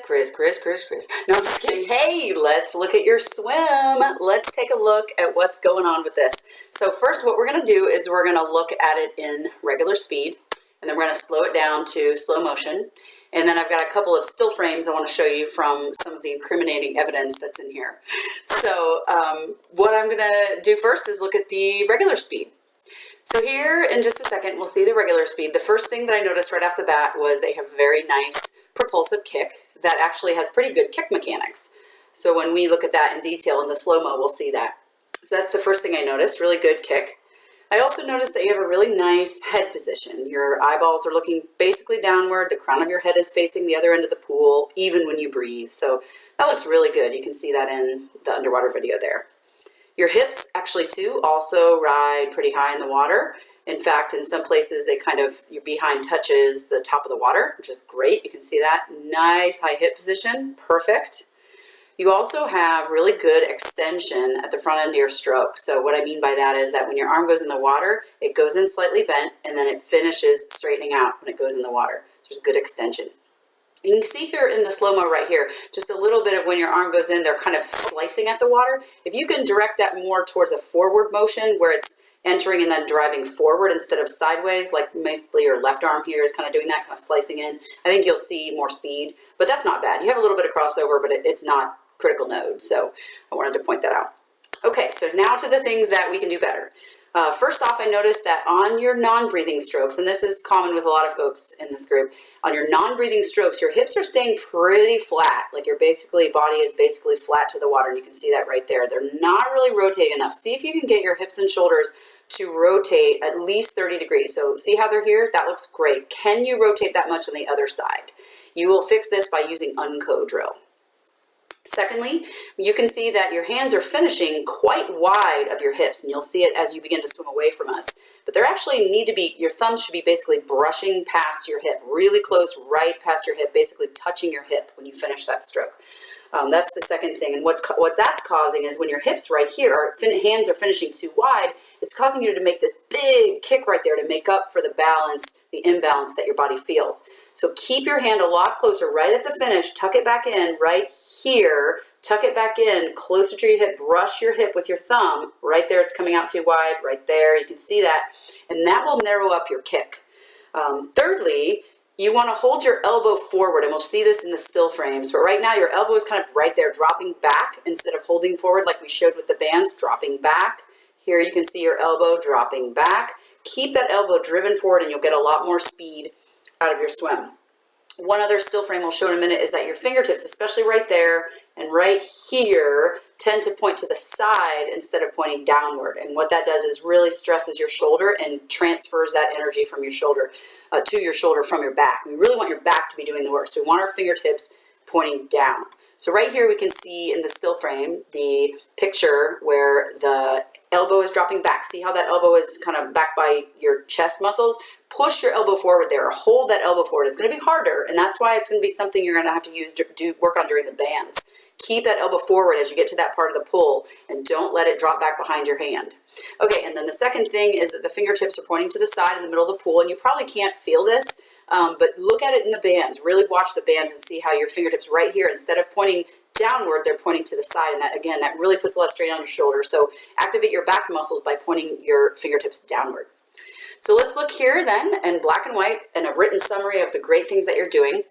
Chris. No, I'm just kidding. Hey, let's look at your swim. Let's take a look at what's going on with this. So first, what we're going to do is we're going to look at it in regular speed, and then we're going to slow it down to slow motion. And then I've got a couple of still frames I want to show you from some of the incriminating evidence that's in here. So what I'm going to do first is look at the regular speed. So here in just a second, we'll see the regular speed. The first thing that I noticed right off the bat was they have a very nice propulsive kick that actually has pretty good kick mechanics. So when we look at that in detail in the slow-mo, we'll see that. So that's the first thing I noticed, really good kick. I also noticed that you have a really nice head position. Your eyeballs are looking basically downward. The crown of your head is facing the other end of the pool, even when you breathe. So that looks really good. You can see that in the underwater video there. Your hips actually too also ride pretty high in the water. In fact, in some places they your behind touches the top of the water, which is great. You can see that nice high hip position, perfect. You also have really good extension at the front end of your stroke. So what I mean by that is that when your arm goes in the water, it goes in slightly bent and then it finishes straightening out when it goes in the water. So there's good extension. You can see here in the slow-mo right here, just a little bit of when your arm goes in, they're kind of slicing at the water. If you can direct that more towards a forward motion where it's entering and then driving forward instead of sideways, like mostly your left arm here is kind of doing that, kind of slicing in, I think you'll see more speed, but that's not bad. You have a little bit of crossover, but it's not critical node, so I wanted to point that out. Okay, so now to the things that we can do better. First off, I noticed that on your non-breathing strokes, and this is common with a lot of folks in this group, on your non-breathing strokes, your hips are staying pretty flat, like your body is basically flat to the water, and you can see that right there. They're not really rotating enough. See if you can get your hips and shoulders to rotate at least 30 degrees. So see how they're here? That looks great. Can you rotate that much on the other side? You will fix this by using UNCO drill. Secondly, you can see that your hands are finishing quite wide of your hips, and you'll see it as you begin to swim away from us. But they're actually your thumbs should be basically brushing past your hip, really close right past your hip, basically touching your hip when you finish that stroke. That's the second thing. And what that's causing is when your hips right here, hands are finishing too wide, it's causing you to make this big kick right there to make up for the imbalance that your body feels. So keep your hand a lot closer right at the finish, tuck it back in right here, tuck it back in closer to your hip, brush your hip with your thumb, right there it's coming out too wide, right there, you can see that, and that will narrow up your kick. Thirdly, you want to hold your elbow forward, and we'll see this in the still frames, but right now your elbow is kind of right there, dropping back instead of holding forward like we showed with the bands, dropping back. Here you can see your elbow dropping back. Keep that elbow driven forward and you'll get a lot more speed out of your swim. One other still frame I'll show in a minute is that your fingertips, especially right there and right here, tend to point to the side instead of pointing downward. And what that does is really stresses your shoulder and transfers that energy from your shoulder to your shoulder from your back. We really want your back to be doing the work. So we want our fingertips pointing down. So right here we can see in the still frame the picture where the elbow is dropping back. See how that elbow is kind of back by your chest muscles? Push your elbow forward there, or hold that elbow forward. It's going to be harder, and that's why it's going to be something you're going to have to work on during the bands. Keep that elbow forward as you get to that part of the pull, and don't let it drop back behind your hand. Okay, and then the second thing is that the fingertips are pointing to the side in the middle of the pool, and you probably can't feel this, but look at it in the bands. Really watch the bands and see how your fingertips right here, instead of pointing downward, they're pointing to the side, and that really puts a lot of strain on your shoulder. So activate your back muscles by pointing your fingertips downward. So let's look here then in black and white and a written summary of the great things that you're doing.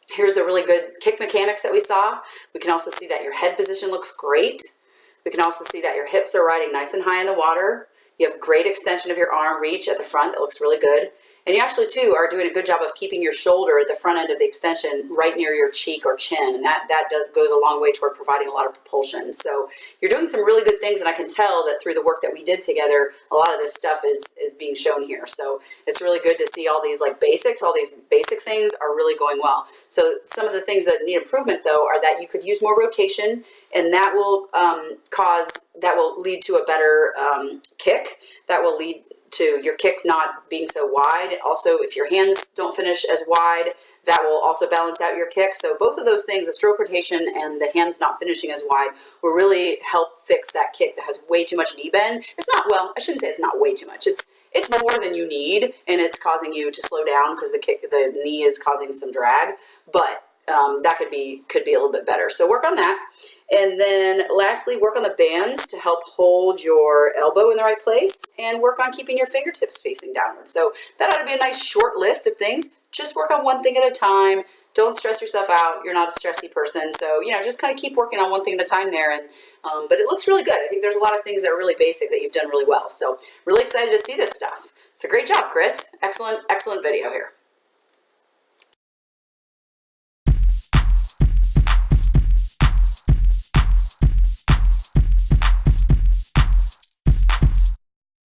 Here's the really good kick mechanics that we saw. We can also see that your head position looks great. We can also see that your hips are riding nice and high in the water. You have great extension of your arm reach at the front. That looks really good. And you actually, too, are doing a good job of keeping your shoulder at the front end of the extension right near your cheek or chin. And that goes a long way toward providing a lot of propulsion. So you're doing some really good things, and I can tell that through the work that we did together, a lot of this stuff is being shown here. So it's really good to see all these basics, all these basic things are really going well. So some of the things that need improvement, though, are that you could use more rotation, and that will lead to a better kick. That will lead to your kick not being so wide. Also, if your hands don't finish as wide, that will also balance out your kick. So both of those things, the stroke rotation and the hands not finishing as wide, will really help fix that kick that has way too much knee bend. It's not, well, I shouldn't say it's not way too much. It's more than you need, and it's causing you to slow down because the knee is causing some drag. But that could be a little bit better. So work on that. And then lastly, work on the bands to help hold your elbow in the right place, and work on keeping your fingertips facing downward. So that ought to be a nice short list of things. Just work on one thing at a time. Don't stress yourself out. You're not a stressy person. So, just kind of keep working on one thing at a time there. And but it looks really good. I think there's a lot of things that are really basic that you've done really well. So really excited to see this stuff. So great job, Chris. Excellent, excellent video here.